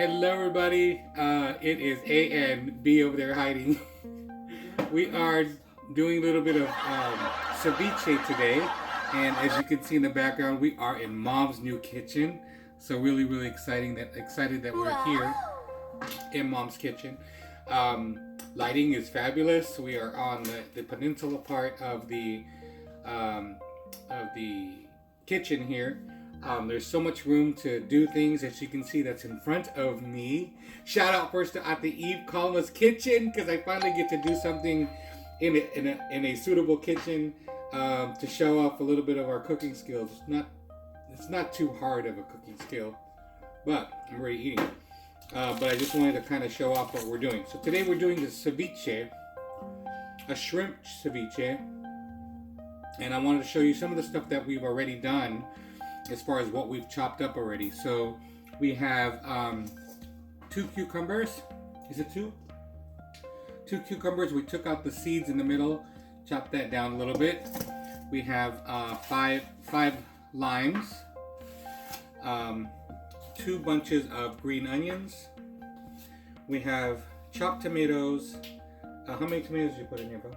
Hello, everybody. It is A and B over there hiding. We are doing a little bit of ceviche today, and as you can see in the background, we are in Mom's new kitchen. So really excited that we're here in Mom's kitchen. Lighting is fabulous. We are on the peninsula part of the kitchen here. There's so much room to do things, as you can see, that's in front of me. Shout out first to Ate Eve Calma's kitchen, because I finally get to do something in a suitable kitchen to show off a little bit of our cooking skills. It's not too hard of a cooking skill, but I'm already eating. But I just wanted to kind of show off what we're doing. So today we're doing the ceviche, a shrimp ceviche, and I wanted to show you some of the stuff that we've already done as far as what we've chopped up already. So we have 2 cucumbers. Is it 2? 2 cucumbers. We took out the seeds in the middle, chopped that down a little bit. We have 5 limes, 2 bunches of green onions. We have chopped tomatoes. How many tomatoes did you put in here, bro?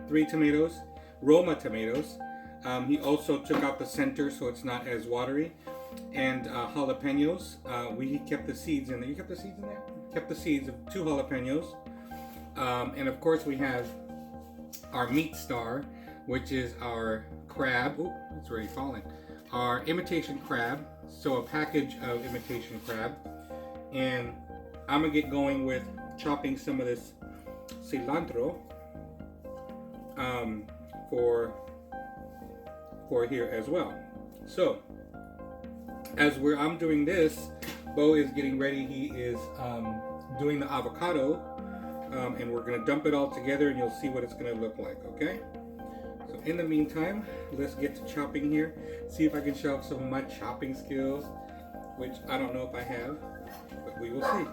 3 tomatoes. Roma tomatoes. He also took out the center so it's not as watery. And jalapenos. We kept the seeds in there. You kept the seeds in there? Kept the seeds of 2 jalapenos. And of course we have our meat star, which is our crab. Oh, it's already falling. Our imitation crab. So a package of imitation crab. And I'm going to get going with chopping some of this cilantro for here as well. So as I'm doing this, Bo is getting ready. He is doing the avocado, and we're gonna dump it all together and you'll see what it's gonna look like. Okay, so in the meantime, let's get to chopping here, see if I can show off some of my chopping skills, which I don't know if I have, but we will see.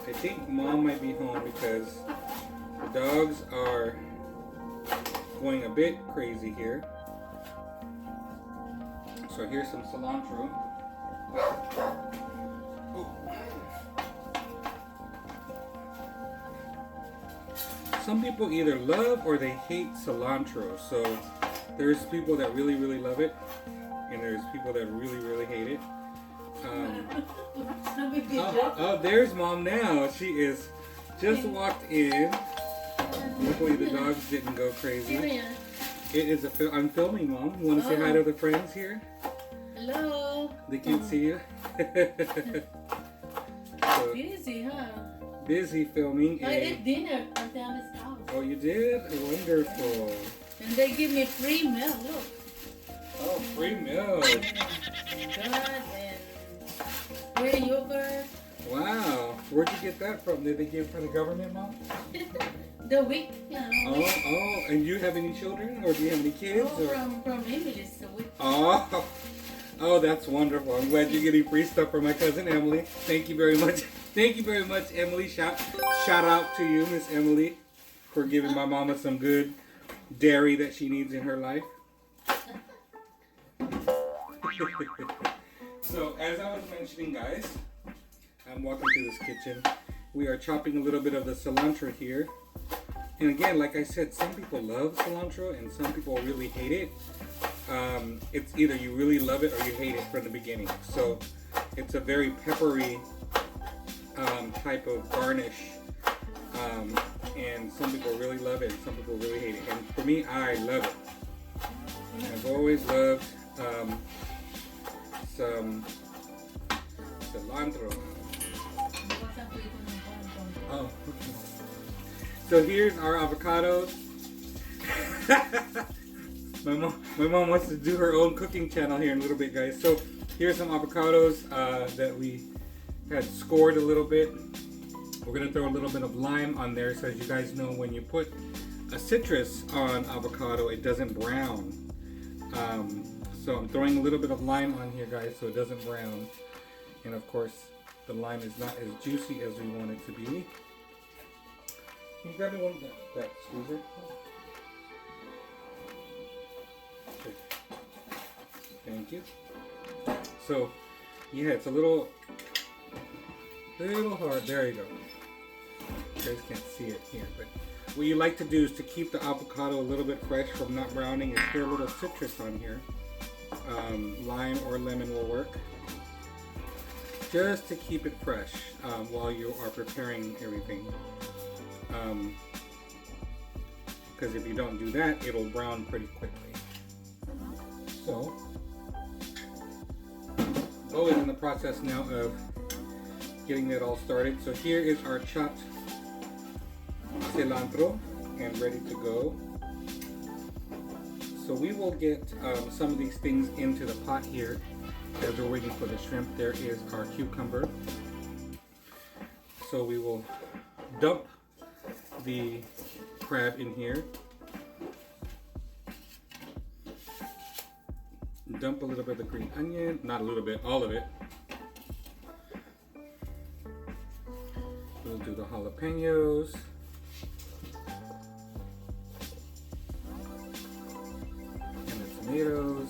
I think Mom might be home because the dogs are going a bit crazy here. So here's some cilantro. Oh. Some people either love or they hate cilantro. So there's people that really love it, and there's people that really hate it. Oh, there's Mom now. She is just walked in. Luckily the dogs didn't go crazy. It is I'm filming, Mom. You want to say hi to the friends here? Hello. They can't see you. So, Busy, huh? Busy filming. I ate dinner at Tammy's house. Oh, you did? Wonderful. And they give me free milk. Look. Oh, free milk. God, and free yogurt. Wow. Where'd you get that from? Did they give it from the government, Mom? The week, you know. Oh, and you have any children, or do you have any kids? Oh, from Emily's the week. Oh, that's wonderful. I'm glad you're getting free stuff from my cousin Emily. Thank you very much. Thank you very much, Emily. Shout out to you, Miss Emily, for giving my mama some good dairy that she needs in her life. So, as I was mentioning, guys, I'm walking through this kitchen. We are chopping a little bit of the cilantro here. And again, like I said, some people love cilantro and some people really hate it. It's either you really love it or you hate it from the beginning. So it's a very peppery type of garnish. And some people really love it and some people really hate it. And for me, I love it. I've always loved some cilantro. Oh, okay. So here's our avocados. my mom wants to do her own cooking channel here in a little bit, guys. So here's some avocados that we had scored a little bit. We're gonna throw a little bit of lime on there, so as you guys know, when you put a citrus on avocado, it doesn't brown. So I'm throwing a little bit of lime on here, guys, so it doesn't brown. And of course, the lime is not as juicy as we want it to be. Can you grab me one of that squeezer? Thank you. So, yeah, it's a little hard. There you go. You guys can't see it here, but what you like to do is to keep the avocado a little bit fresh from not browning is put a little citrus on here. Lime or lemon will work. Just to keep it fresh while you are preparing everything. Because if you don't do that, it'll brown pretty quickly. So, Bo is in the process now of getting that all started. So here is our chopped cilantro and ready to go. So we will get some of these things into the pot here as we're waiting for the shrimp. There is our cucumber. So we will dump the crab in here. Dump a little bit of the green onion, not a little bit, all of it. We'll do the jalapenos. And the tomatoes.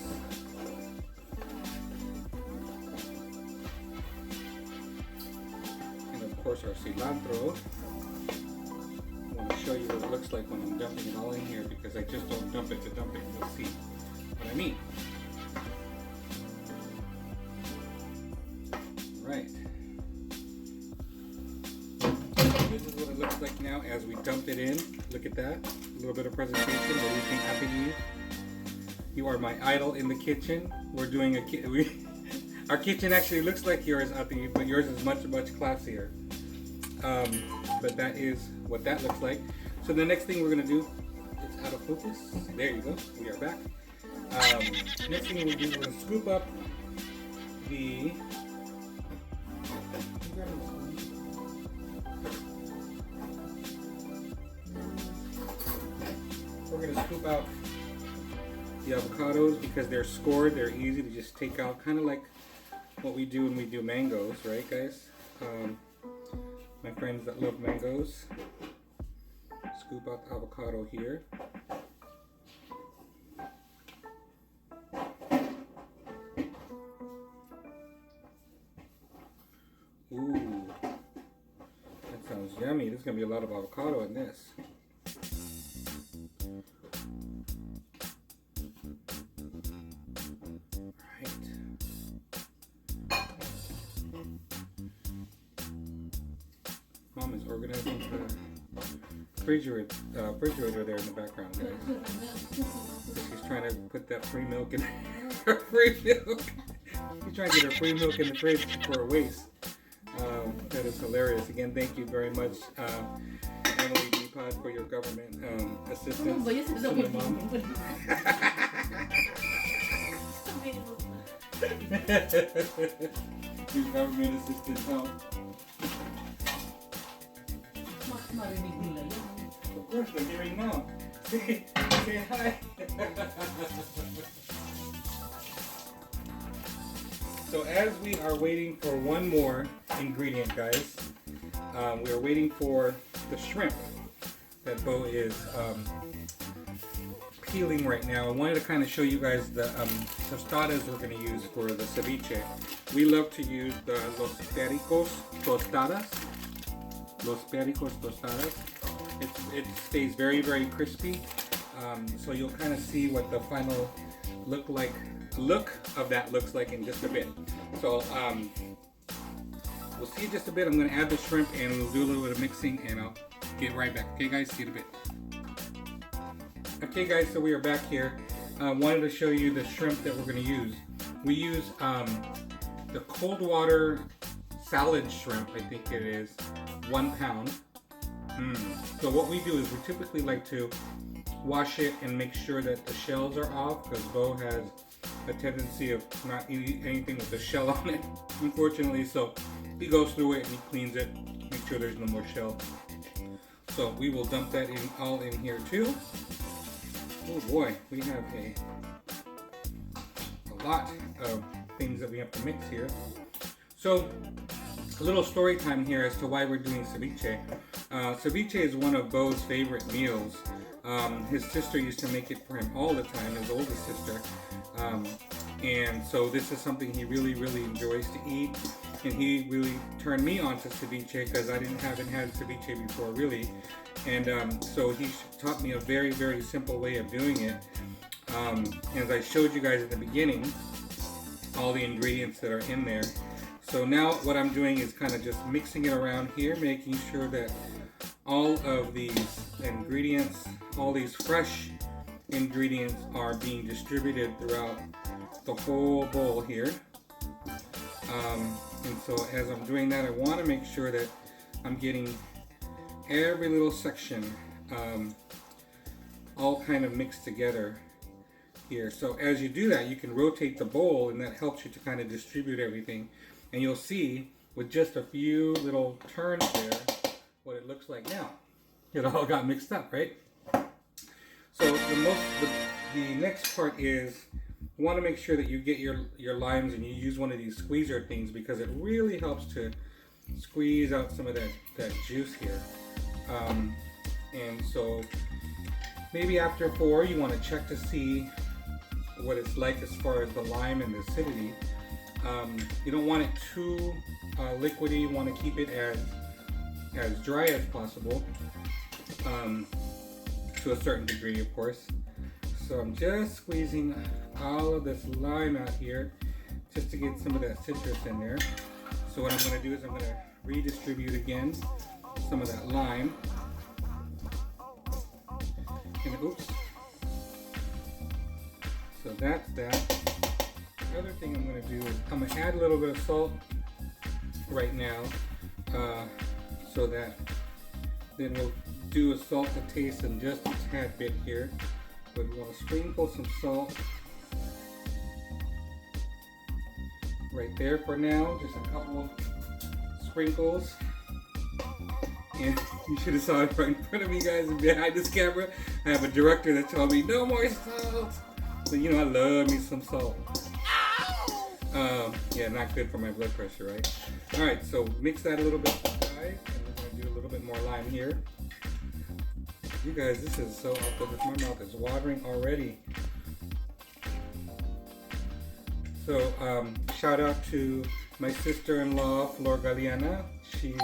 And of course our cilantro. I want to show you what it looks like when I'm dumping it all in here because I just don't dump it to dump it. You'll see what I mean. Right. This is what it looks like now as we dumped it in. Look at that. A little bit of presentation. What do you think, Happy Eve? You are my idol in the kitchen. We're doing our kitchen actually looks like yours, Happy Eve, but yours is much, much classier. But that is what that looks like. So the next thing we're going to do, it's out of focus. There you go. We are back. Next thing we'll do, we're going to scoop up the... We're going to scoop out the avocados because they're scored. They're easy to just take out, kind of like what we do when we do mangoes, right, guys? My friends that love mangoes, scoop out the avocado here. Ooh, that sounds yummy. There's going to be a lot of avocado in this. Mom is organizing the refrigerator there in the background, guys. She's trying to put that free milk in her free milk. She's trying to get her free milk in the fridge for a waste. That is hilarious. Again, thank you very much, Emily D. Pod, for your government assistance. Your government assistance help. Of course, they're hearing now. Say hi. So as we are waiting for one more ingredient, guys, we are waiting for the shrimp that Bo is peeling right now. I wanted to kind of show you guys the tostadas we're going to use for the ceviche. We love to use the Los Pericos tostadas. Los Pericos tostadas. It stays very, very crispy. So you'll kind of see what the final look of that looks like in just a bit. So we'll see in just a bit. I'm going to add the shrimp and we'll do a little bit of mixing and I'll get right back. Okay guys, see you in a bit. Okay guys, so we are back here. Wanted to show you the shrimp that we're going to use. We use the cold water salad shrimp, I think it is, 1 pound. So what we do is we typically like to wash it and make sure that the shells are off because Bo has a tendency of not eating anything with the shell on it, unfortunately. So he goes through it and he cleans it, make sure there's no more shell. So we will dump that all in here too. Oh boy, we have a lot of things that we have to mix here. So a little story time here as to why we're doing ceviche. Ceviche is one of Bo's favorite meals. His sister used to make it for him all the time, his oldest sister. And so this is something he really, really enjoys to eat. And he really turned me on to ceviche because I haven't had ceviche before, really. And so he taught me a very, very simple way of doing it. As I showed you guys at the beginning, all the ingredients that are in there. So now what I'm doing is kind of just mixing it around here, making sure that all of these ingredients, all these fresh ingredients are being distributed throughout the whole bowl here. And so as I'm doing that, I want to make sure that I'm getting every little section all kind of mixed together here. So as you do that, you can rotate the bowl, and that helps you to kind of distribute everything. And you'll see with just a few little turns there what it looks like now. It all got mixed up, right? So the next part is you want to make sure that you get your limes and you use one of these squeezer things, because it really helps to squeeze out some of that juice here. And so maybe after 4 you want to check to see what it's like as far as the lime and the acidity. You don't want it too liquidy. You want to keep it as dry as possible, to a certain degree, of course. So I'm just squeezing all of this lime out here just to get some of that citrus in there. So what I'm going to do is I'm going to redistribute again some of that lime. And oops. So that's that. The other thing I'm going to do is I'm going to add a little bit of salt right now, so that then we'll do a salt to taste in just a tad bit here. But we want to sprinkle some salt right there for now, just a couple of sprinkles. And you should have saw it right in front of me, guys, and behind this camera I have a director that told me no more salt. So you know I love me some salt. Yeah, not good for my blood pressure, right? Alright, so mix that a little bit, guys, and we're going to do a little bit more lime here. You guys, this is so awkward. My mouth is watering already. So, shout out to my sister-in-law, Flor Galeana. She,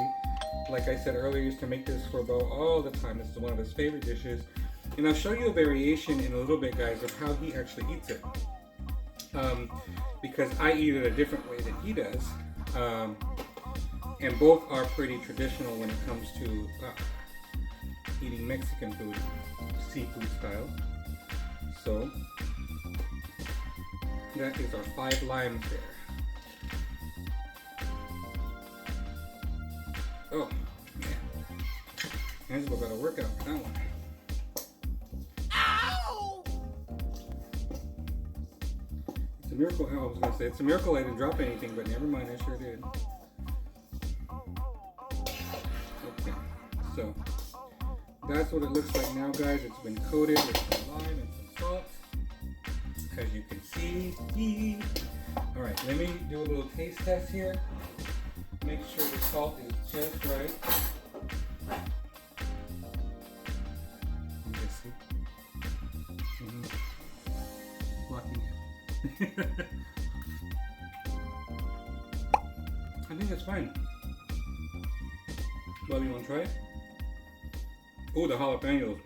like I said earlier, used to make this for Bo all the time. This is one of his favorite dishes. And I'll show you a variation in a little bit, guys, of how he actually eats it. Because I eat it a different way than he does. And both are pretty traditional when it comes to eating Mexican food, seafood style. So that is our 5 limes there. Oh man, Angela got a workout for that one. Ow! It's a miracle. I was gonna say it's a miracle I didn't drop anything, but never mind, I sure did. Okay, so that's what it looks like now, guys. It's been coated with some lime and some salt, as you can see. All right, let me do a little taste test here. Make sure the salt is just right. You can see. Blocking it. I think it's fine. Well, you want to try it? Oh, the jalapenos.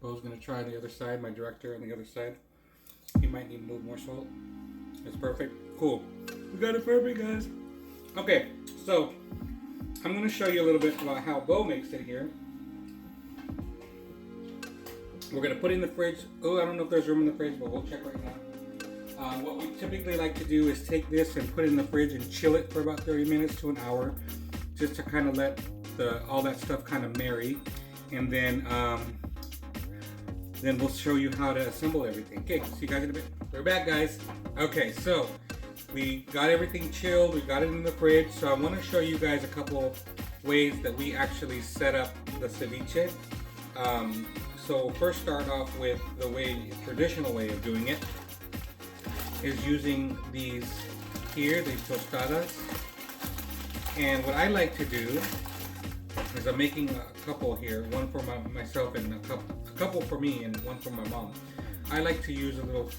Bo's gonna try the other side, my director on the other side. He might need a little more salt. It's perfect. Cool. We got it perfect, guys. Okay, so I'm gonna show you a little bit about how Bo makes it here. We're gonna put it in the fridge. Oh, I don't know if there's room in the fridge, but we'll check right now. What we typically like to do is take this and put it in the fridge and chill it for about 30 minutes to an hour, just to kind of let all that stuff kind of marry, and then we'll show you how to assemble everything. Okay, see you guys in a bit. We're back, guys. Okay, so we got everything chilled. We got it in the fridge. So I want to show you guys a couple ways that we actually set up the ceviche. So first start off with the traditional way of doing it is using these here, these tostadas. And what I like to do is I'm making a couple here, one for myself and a couple for me and one for my mom. I like to use a little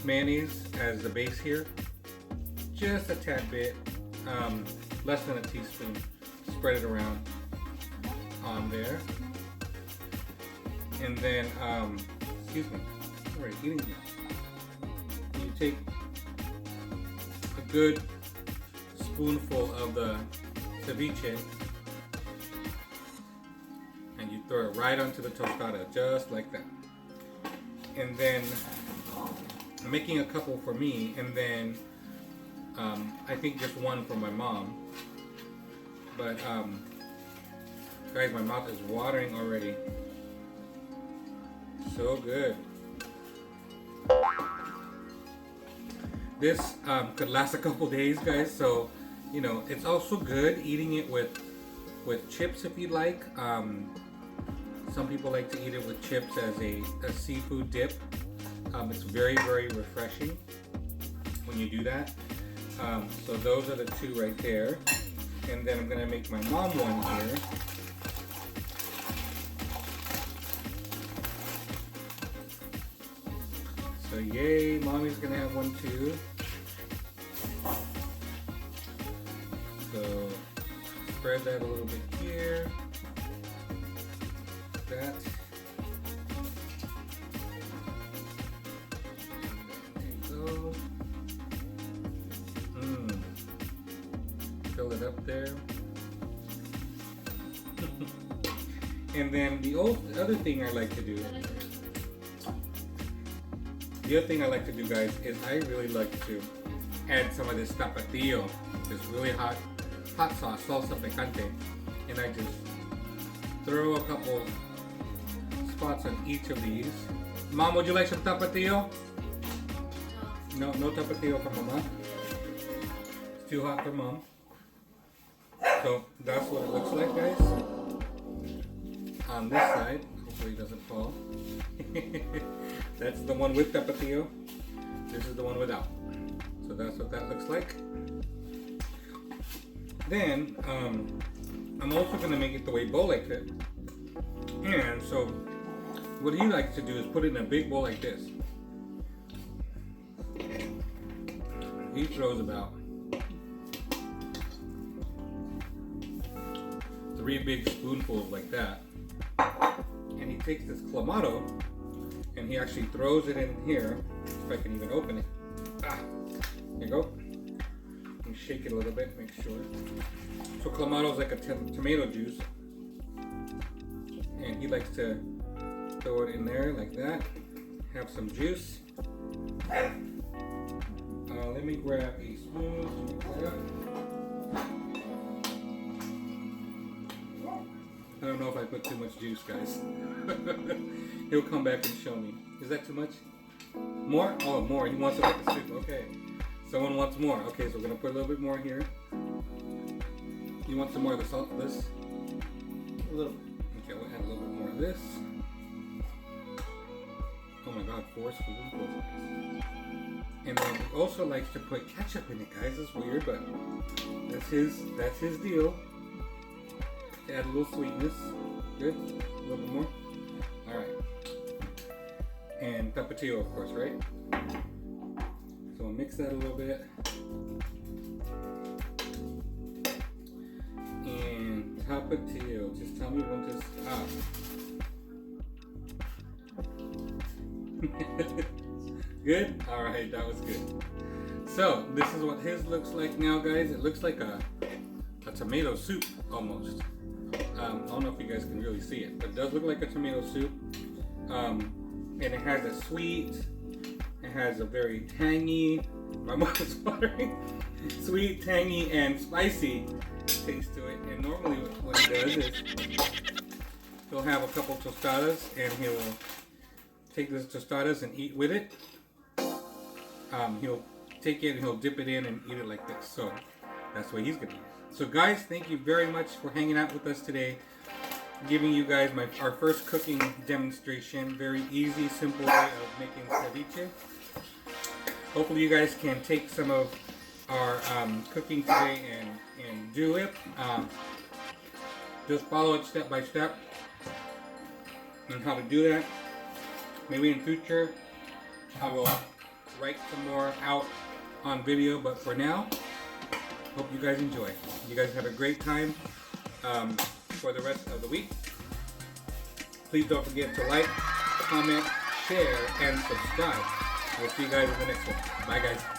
mayonnaise as the base here, just a tad bit, less than a teaspoon. Spread it around on there, and then excuse me, I'm already eating here. You take a good spoonful of the ceviche and you throw it right onto the tostada, just like that. And then I'm making a couple for me, and then I think just one for my mom. But guys, my mouth is watering already. So good. This could last a couple days, guys. So, you know, it's also good eating it with chips if you like. Some people like to eat it with chips as a seafood dip. It's very, very refreshing when you do that. So those are the two right there. And then I'm going to make my mom one here. So yay, mommy's going to have one too. So spread that a little bit here. That. There you go. Fill it up there. And then the other thing I like to do, guys, is I really like to add some of this tapatio, this really hot sauce, salsa picante, and I just throw a couple spots on each of these. Mom, would you like some tapatio? No tapatio for Mama. It's too hot for Mom. So that's what it looks like, guys. On this side, hopefully it doesn't fall. That's the one with tapatio. This is the one without. So that's what that looks like. Then I'm also going to make it the way Bo likes it. And so what he likes to do is put it in a big bowl like this. He throws about 3 big spoonfuls like that. And he takes this clamato and he actually throws it in here. If I can even open it. There you go. And shake it a little bit, make sure. So clamato is like a tomato juice. And he likes to throw it in there like that. Have some juice. Let me grab a spoon. I don't know if I put too much juice, guys. He'll come back and show me. Is that too much? More? Oh, more. He wants it like a soup. Okay. Someone wants more. Okay, so we're going to put a little bit more here. You want some more of the salt? This? A little. Okay, we'll add a little bit more of this. Oh my god, 4 spoonfuls. And then he also likes to put ketchup in it, guys. It's weird, but that's his deal. Add a little sweetness. Good. A little bit more. Alright. And tapatio, of course, right? So we'll mix that a little bit. And tapatio. Just tell me when to stop. Good? Alright, that was good. So, this is what his looks like now, guys. It looks like a tomato soup, almost. I don't know if you guys can really see it, but it does look like a tomato soup. And it has a sweet, it has a very tangy, my mouth is watering, sweet, tangy, and spicy taste to it. And normally what he does is he'll have a couple tostadas and he'll take those tostadas and eat with it. He'll take it and he'll dip it in and eat it like this. So that's what he's gonna use. So guys, thank you very much for hanging out with us today. Giving you guys our first cooking demonstration. Very easy, simple way of making ceviche. Hopefully you guys can take some of our cooking today and do it. Just follow it step by step on how to do that. Maybe in future I will write some more out on video, but for now, hope you guys enjoy. You guys have a great time for the rest of the week. Please don't forget to like, comment, share, and subscribe. We'll see you guys in the next one. Bye, guys.